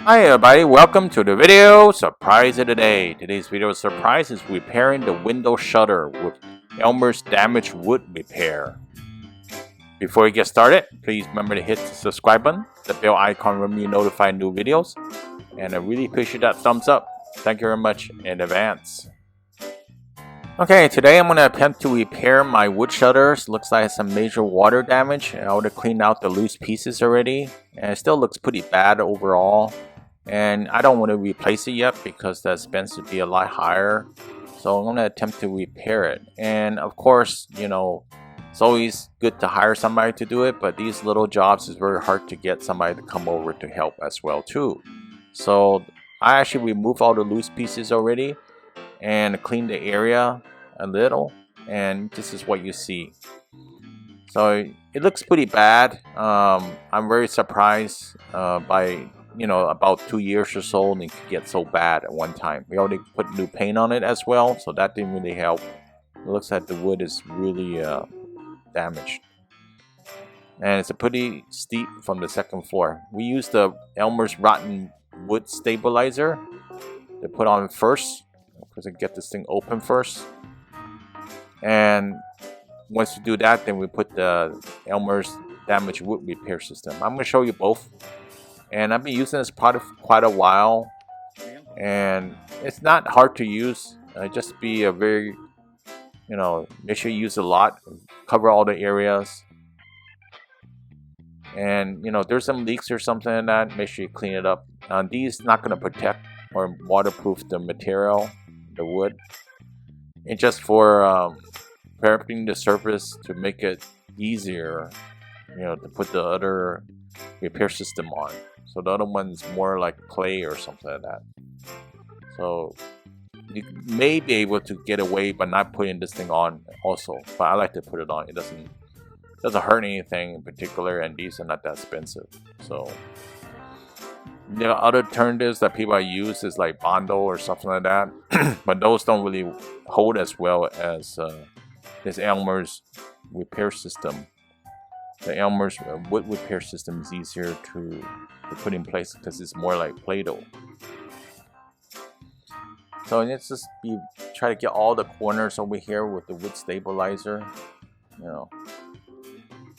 Hi everybody, welcome to the video surprise of the day. Today's video surprise is repairing the window shutter with Elmer's damaged wood repair. Before we get started, please remember to hit the subscribe button, the bell icon when you notify new videos, and I really appreciate that thumbs up. Thank you very much in advance. Okay, today I'm going to attempt to repair my wood shutters. Looks like some major water damage. I already cleaned out the loose pieces already, and it still looks pretty bad overall. And I don't want to replace it yet because the expense would be a lot higher. So I'm going to attempt to repair it. And of course, you know, it's always good to hire somebody to do it, but these little jobs is very hard to get somebody to come over to help as well too. So I actually removed all the loose pieces already and cleaned the area a little, and this is what you see. So it looks pretty bad. I'm very surprised by about 2 years or so and it could get so bad at one time. We already put new paint on it as well, so that didn't really help. It looks like the wood is really damaged, and it's a pretty steep from the second floor. We used the Elmer's rotten wood stabilizer to put on first because I get this thing open first, and once you do that, then we put the Elmer's damaged wood repair system. I'm going to show you both. And I've been using this product for quite a while, and it's not hard to use. Just be a very, make sure you use a lot, cover all the areas. And there's some leaks or something like that, make sure you clean it up. These not going to protect or waterproof the material, the wood. It's just for prepping the surface to make it easier, to put the other repair system on. So the other one's more like clay or something like that. So you may be able to get away by not putting this thing on also, but I like to put it on. It doesn't hurt anything in particular, and these are not that expensive. So other alternatives that people use is like Bondo or something like that, but those don't really hold as well as this Elmer's repair system. The Elmer's wood repair system is easier to put in place because it's more like Play-Doh. So let's just try to get all the corners over here with the wood stabilizer,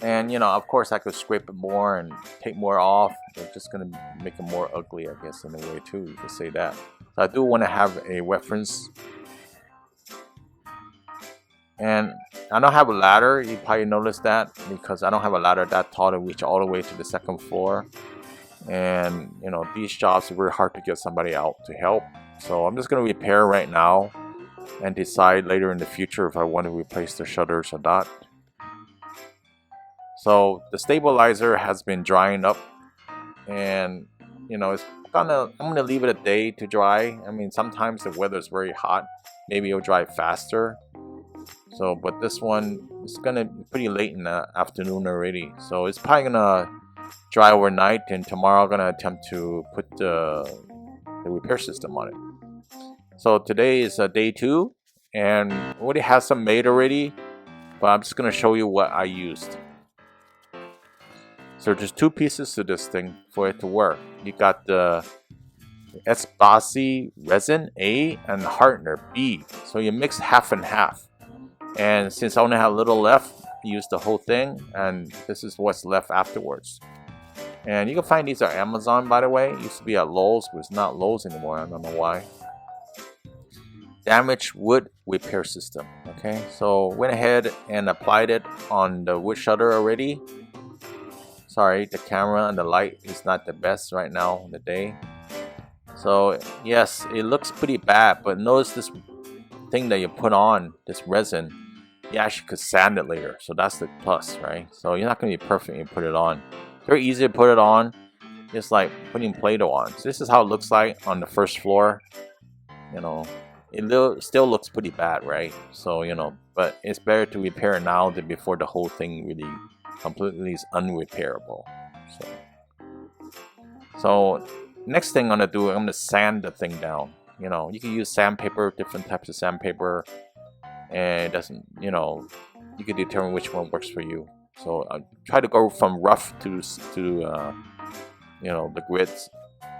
And of course I could scrape it more and take more off. It's just gonna make it more ugly, I guess, in a way too. You could say that. So I do want to have a reference. And I don't have a ladder. You probably noticed that because I don't have a ladder that tall to reach all the way to the second floor. And these jobs are very hard to get somebody out to help. So I'm just going to repair right now and decide later in the future if I want to replace the shutters or not. So the stabilizer has been drying up, and I'm gonna leave it a day to dry. I mean, sometimes the weather is very hot, maybe it'll dry faster. So, but this one is gonna be pretty late in the afternoon already. So it's probably gonna dry overnight, and tomorrow I'm gonna attempt to put the repair system on it. So today is day 2, and I already have some made already, but I'm just gonna show you what I used. So there's 2 pieces to this thing for it to work. You got the Esbasi resin A and hardener B. So you mix half and half. And since I only have a little left, use the whole thing, and this is what's left afterwards. And you can find these at Amazon, by the way. It used to be at Lowe's, but it's not Lowe's anymore. I don't know why. Damaged wood repair system. Okay, so went ahead and applied it on the wood shutter already. Sorry, the camera and the light is not the best right now in the day. So yes, it looks pretty bad, but notice this thing that you put on, this resin, you actually could sand it later. So that's the plus, right? So you're not going to be perfect when you put it on. Very easy to put it on, just like putting Play-Doh on. So this is how it looks like on the first floor. It still looks pretty bad, right? So but it's better to repair it now than before the whole thing really completely is unrepairable. So next thing I'm gonna do, I'm gonna sand the thing down. You can use sandpaper, different types of sandpaper, and it doesn't, you can determine which one works for you. So I try to go from rough to the grits,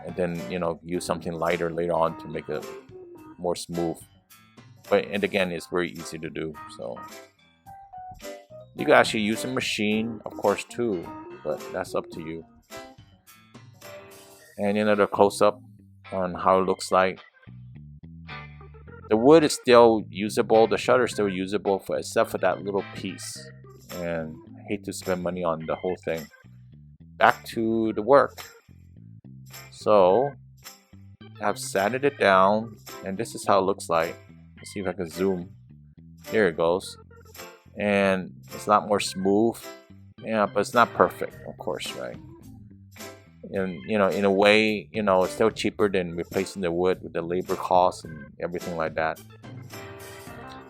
and then use something lighter later on to make it more smooth. And again, it's very easy to do. So you can actually use a machine, of course, too, but that's up to you. And the close up on how it looks like. The wood is still usable. The shutter is still usable except for that little piece. And I hate to spend money on the whole thing. Back to the work. So I've sanded it down, and this is how it looks like. Let's see if I can zoom. There it goes. And it's a lot more smooth. Yeah, but it's not perfect, of course, right? And in a way, it's still cheaper than replacing the wood with the labor costs and everything like that.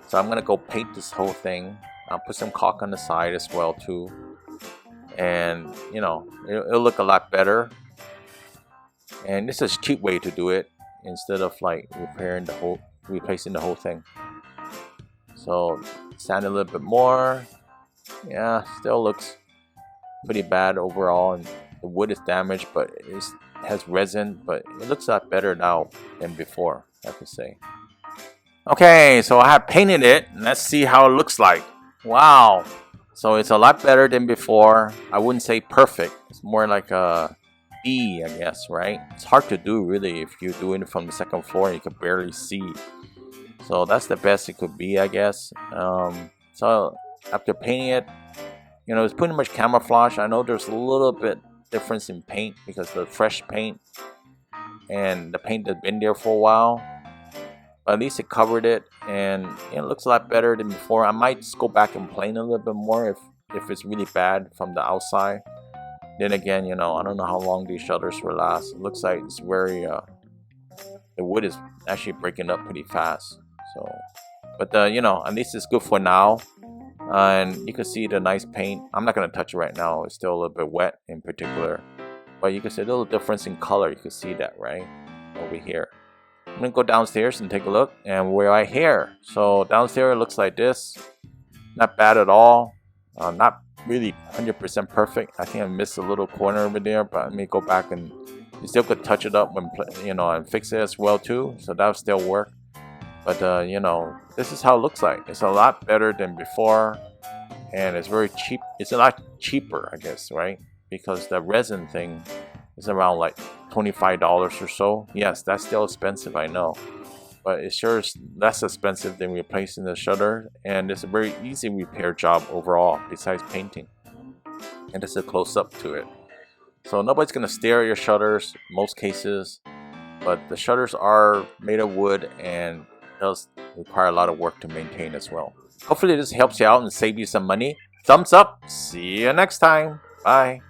So I'm gonna go paint this whole thing. I'll put some caulk on the side as well too, and it'll look a lot better. And this is a cheap way to do it instead of like replacing the whole thing. So sand a little bit more. Yeah, still looks pretty bad overall, and the wood is damaged, but it has resin, but it looks a lot better now than before, I have to say. Okay, so I have painted it, and let's see how it looks like. Wow, so it's a lot better than before. I wouldn't say perfect. It's more like a B, I guess, right? It's hard to do really if you're doing it from the second floor and you can barely see. So that's the best it could be, I guess. So after painting it, it's pretty much camouflage. I know there's a little bit difference in paint because the fresh paint and the paint that's been there for a while, but at least it covered it, and it looks a lot better than before. I might just go back and paint a little bit more if it's really bad from the outside. Then again, I don't know how long these shutters will last. It looks like it's very the wood is actually breaking up pretty fast. So but at least it's good for now. And you can see the nice paint. I'm not going to touch it right now. It's still a little bit wet in particular. But you can see a little difference in color. You can see that right over here. I'm going to go downstairs and take a look. And we're right here. So downstairs it looks like this. Not bad at all. Not really 100% perfect. I think I missed a little corner over there. But let me go back and you still could touch it up when and fix it as well too. So that'll still work. But this is how it looks like. It's a lot better than before, and it's very cheap. It's a lot cheaper, I guess, right? Because the resin thing is around like $25 or so. Yes, that's still expensive, I know, but it sure is less expensive than replacing the shutter, and it's a very easy repair job overall besides painting. And this is a close-up to it. So nobody's gonna stare at your shutters in most cases, but the shutters are made of wood and does require a lot of work to maintain as well. Hopefully this helps you out and save you some money. Thumbs up. See you next time. Bye.